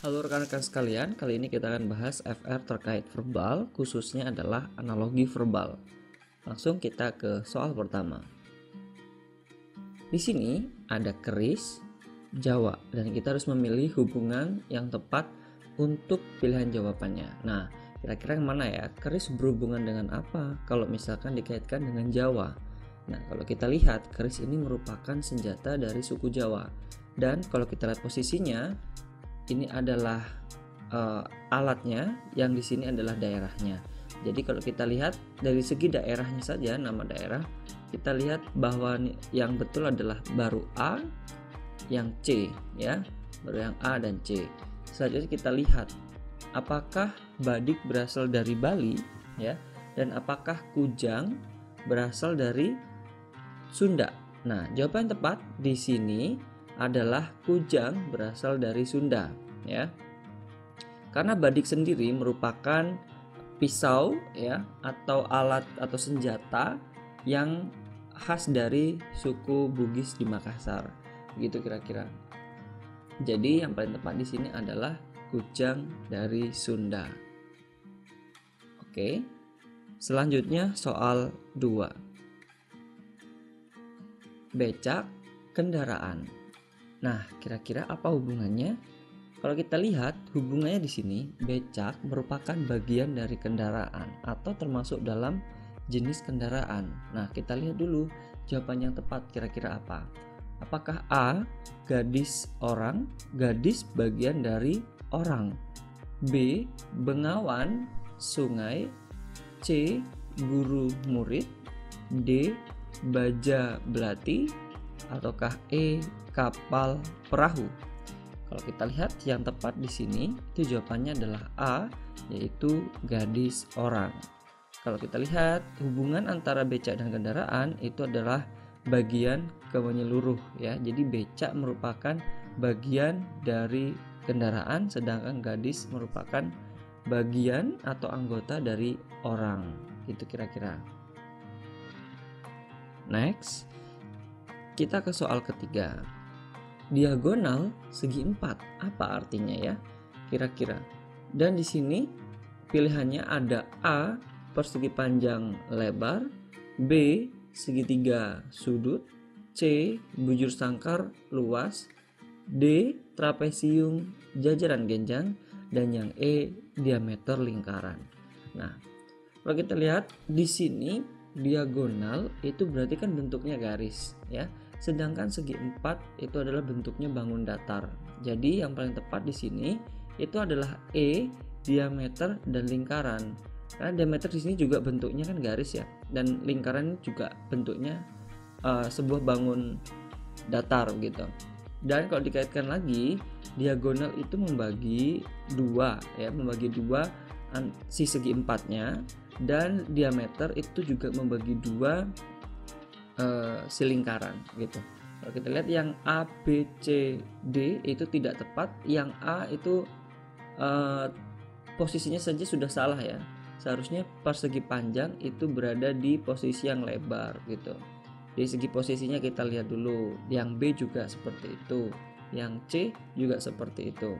Halo rekan-rekan sekalian, kali ini kita akan bahas FR terkait verbal, khususnya adalah analogi verbal. Langsung kita ke soal pertama. Di sini ada keris, Jawa, dan kita harus memilih hubungan yang tepat untuk pilihan jawabannya. Nah, kira-kira yang mana ya? Keris berhubungan dengan apa kalau misalkan dikaitkan dengan Jawa? Nah, kalau kita lihat, keris ini merupakan senjata dari suku Jawa. Dan kalau kita lihat posisinya, ini adalah alatnya, yang di sini adalah daerahnya. Jadi kalau kita lihat dari segi daerahnya saja, nama daerah, kita lihat bahwa yang betul adalah baru A, yang C, ya, baru yang A dan C. Selanjutnya kita lihat apakah badik berasal dari Bali, ya, dan apakah kujang berasal dari Sunda. Nah, jawaban tepat di sini adalah kujang berasal dari Sunda, ya. Karena badik sendiri merupakan pisau, ya, atau alat atau senjata yang khas dari suku Bugis di Makassar. Begitu kira-kira. Jadi yang paling tepat di sini adalah kujang dari Sunda. Oke. Selanjutnya soal 2. Becak, kendaraan. Nah, kira-kira apa hubungannya? Kalau kita lihat hubungannya di sini, becak merupakan bagian dari kendaraan atau termasuk dalam jenis kendaraan. Nah, kita lihat dulu jawaban yang tepat kira-kira apa. Apakah A, gadis orang, gadis bagian dari orang. B, bengawan, sungai. C, guru murid. D, baja belati. Ataukah E, kapal perahu. Kalau kita lihat yang tepat di sini, itu jawabannya adalah A, yaitu gadis orang. Kalau kita lihat hubungan antara becak dan kendaraan itu adalah bagian ke menyeluruh, ya. Jadi becak merupakan bagian dari kendaraan, sedangkan gadis merupakan bagian atau anggota dari orang. Itu kira-kira. Next, kita ke soal ketiga. Diagonal segi 4, apa artinya ya? Kira-kira. Dan di sini pilihannya ada A, persegi panjang lebar, B, segitiga sudut, C, bujur sangkar luas, D, trapesium jajaran genjang, dan yang E, diameter lingkaran. Nah, kalau kita lihat di sini diagonal itu berarti kan bentuknya garis, ya. Sedangkan segi 4 itu adalah bentuknya bangun datar. Jadi yang paling tepat di sini itu adalah E, diameter dan lingkaran. Karena diameter di sini juga bentuknya kan garis, ya, dan lingkaran juga bentuknya sebuah bangun datar gitu. Dan kalau dikaitkan lagi, diagonal itu membagi dua, ya, membagi dua si segi 4-nya, dan diameter itu juga membagi dua si lingkaran gitu. Kalau kita lihat yang A, B, C, D itu tidak tepat. Yang A itu posisinya saja sudah salah, ya. Seharusnya persegi panjang itu berada di posisi yang lebar gitu. Di segi posisinya kita lihat dulu. Yang B juga seperti itu. Yang C juga seperti itu.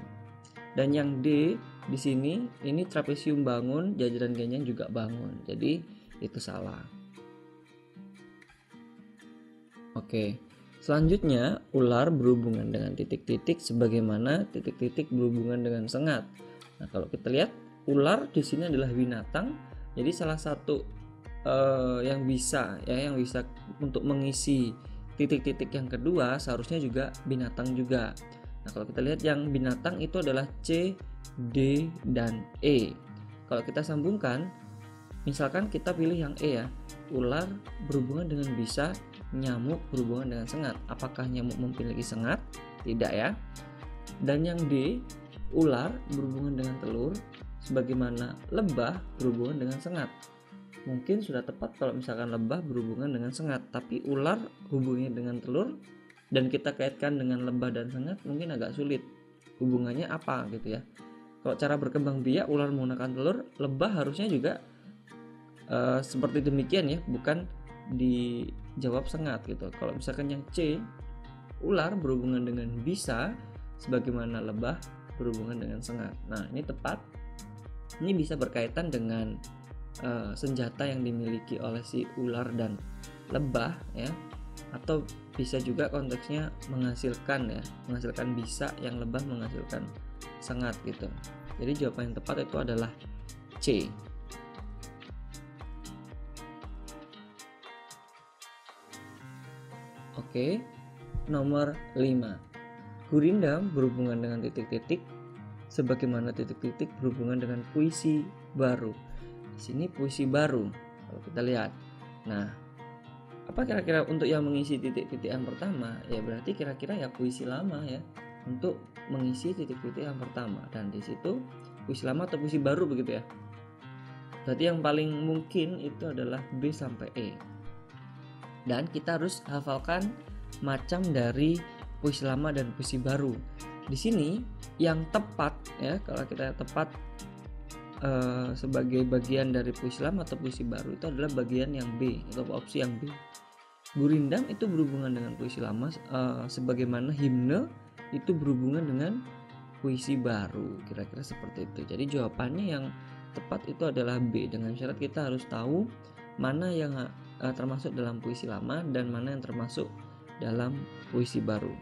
Dan yang D di sini ini trapesium bangun, jajaran genjang juga bangun. Jadi itu salah. Oke, selanjutnya ular berhubungan dengan titik-titik sebagaimana titik-titik berhubungan dengan sengat. Nah, kalau kita lihat ular di sini adalah binatang, jadi salah satu yang bisa untuk mengisi titik-titik yang kedua seharusnya juga binatang juga. Nah, kalau kita lihat yang binatang itu adalah C, D, dan E. Kalau kita sambungkan, misalkan kita pilih yang E, ya, ular berhubungan dengan bisa, nyamuk berhubungan dengan sengat. Apakah nyamuk memiliki sengat? Tidak, ya. Dan yang D, ular berhubungan dengan telur, sebagaimana lebah berhubungan dengan sengat. Mungkin sudah tepat kalau misalkan lebah berhubungan dengan sengat, tapi ular hubungannya dengan telur dan kita kaitkan dengan lebah dan sengat mungkin agak sulit. Hubungannya apa gitu, ya. Kalau cara berkembang biak ular menggunakan telur, lebah harusnya juga seperti demikian, ya, bukan dijawab sengat gitu. Kalau misalkan yang C, ular berhubungan dengan bisa sebagaimana lebah, berhubungan dengan sengat. Nah, ini tepat. Ini bisa berkaitan dengan senjata yang dimiliki oleh si ular dan lebah ya, atau bisa juga konteksnya menghasilkan bisa yang lebah menghasilkan sengat gitu. Jadi jawaban yang tepat itu adalah C. Oke, nomor 5. Gurindam berhubungan dengan titik-titik sebagaimana titik-titik berhubungan dengan puisi baru. Di sini puisi baru kalau kita lihat. Nah, apa kira-kira untuk yang mengisi titik-titik yang pertama? Ya berarti kira-kira ya puisi lama ya untuk mengisi titik-titik yang pertama, dan di situ puisi lama atau puisi baru begitu ya. Berarti yang paling mungkin itu adalah B sampai E. Dan kita harus hafalkan macam dari puisi lama dan puisi baru. Di sini yang tepat ya, kalau kita tepat sebagai bagian dari puisi lama atau puisi baru itu adalah bagian yang B atau opsi yang B. Gurindam itu berhubungan dengan puisi lama sebagaimana himne itu berhubungan dengan puisi baru, kira-kira seperti itu. Jadi jawabannya yang tepat itu adalah B, dengan syarat kita harus tahu mana yang termasuk dalam puisi lama dan mana yang termasuk dalam puisi baru.